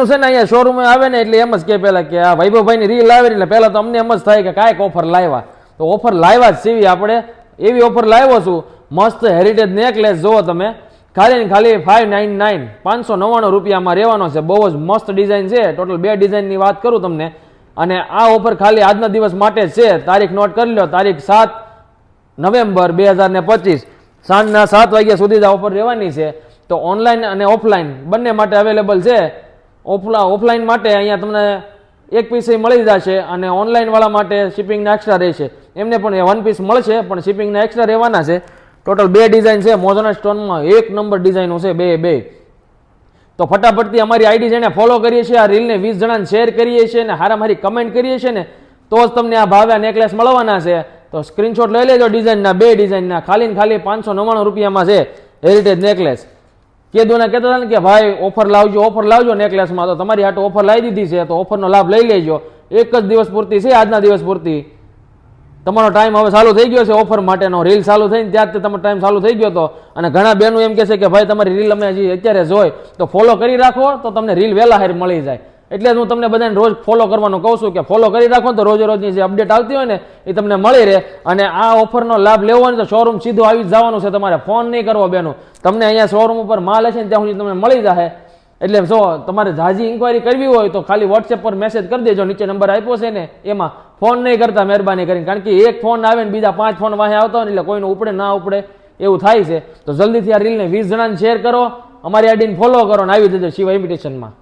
છે ને અહીંયા શોરૂમે આવે ને એટલે એમ જ કે પેલા કે આ વૈભવભાઈની રીલ આવે એટલે પહેલા તો અમને એમ જ થાય કે કાંઈક ઓફર લાવ્યા, તો ઓફર લાવ્યા જ સીવી આપણે એવી ઓફર લાવ્યો છું. મસ્ત હેરિટેજ નેકલેસ જુઓ તમે, ખાલી ને ખાલી 599 599 રૂપિયામાં રહેવાનો છે. બહુ જ મસ્ત ડિઝાઇન છે. ટોટલ 2 ડિઝાઇનની વાત કરું તમને, અને આ ઓફર ખાલી આજના દિવસ માટે જ છે. તારીખ નોટ કરી લો, તારીખ 7 નવેમ્બર 2025 સાંજના 7 વાગ્યા સુધી જ આ ઓફર રહેવાની છે. તો ઓનલાઈન અને ઓફલાઈન બંને માટે અવેલેબલ છે. ઓફલાઈન માટે અહીંયા તમને એક પીસ મળી જશે, અને ઓનલાઈન વાળા માટે શિપિંગના એક્સ્ટ્રા રહેશે. એમને પણ 1 પીસ મળશે, પણ શિપિંગના એક્સ્ટ્રા રહેવાના છે. ટોટલ 2 ડિઝાઇન છે. મોઝેના સ્ટોનમાં 1 નંબર ડિઝાઇનો છે બે. તો ફટાફટથી અમારી આઈડી જેને ફોલો કરીએ છીએ, આ રીલને 20 જણાને શેર કરીએ છીએ, અને હારામારી કમેન્ટ કરીએ છીએ ને, તો જ તમને આ ભાવે નેકલેસ મળવાના છે. તો સ્ક્રીનશોટ લઈ લેજો ડિઝાઇનના, 2 ડિઝાઇનના, ખાલી ને ખાલી 599 રૂપિયામાં છે હેરિટેજ નેકલેસ. કેદુના કહેતા હતા ને કે ભાઈ ઓફર લાવજો નેકલેસમાં, તો તમારી હાટુ ઓફર લાવી દીધી છે. તો ઓફરનો લાભ લઈ લેજો. એક જ દિવસ પૂરતી છે, આજના દિવસ પૂરતી. તમારો ટાઈમ હવે ચાલુ થઈ ગયો છે ઓફર માટેનો. રીલ ચાલુ થઈને ત્યારથી તમારો ટાઈમ ચાલુ થઈ ગયો હતો. અને ઘણા બહેનો એમ કહે છે કે ભાઈ તમારી રીલ અમે હજી અત્યારે જોઈ, તો ફોલો કરી રાખો તો તમને રીલ વહેલા હાર મળી જાય. એટલે જ હું તમને બધાને રોજ ફોલો કરવાનું કહું છું કે ફોલો કરી રાખો તો રોજે રોજની જે અપડેટ આવતી હોય ને એ તમને મળી રહે. અને આ ઓફરનો લાભ લેવો હોય તો શોરૂમ સીધું આવી જ જવાનું છે. તમારે ફોન નહીં કરવો બેનો. તમને અહીંયા શોરૂમ ઉપર માલ હશે ને ત્યાં સુધી તમને મળી જશે. એટલે જો તમારે જાજી ઇન્કવાયરી કરવી હોય તો ખાલી વોટ્સએપ પર મેસેજ કરી દેજો. નીચે નંબર આપ્યો છે ને એમાં ફોન નહીં કરતા મહેરબાની કરીને, કારણ કે એક ફોન આવે ને બીજા 5 ફોન વાહે આવતા હોય ને એટલે કોઈનું ઉપડે ના ઉપડે એવું થાય છે. તો જલ્દીથી આ રીલને 20 જણાને શેર કરો, અમારી આઈડીને ફોલો કરો અને આવી જજો શિવા ઇન્વિટેશનમાં.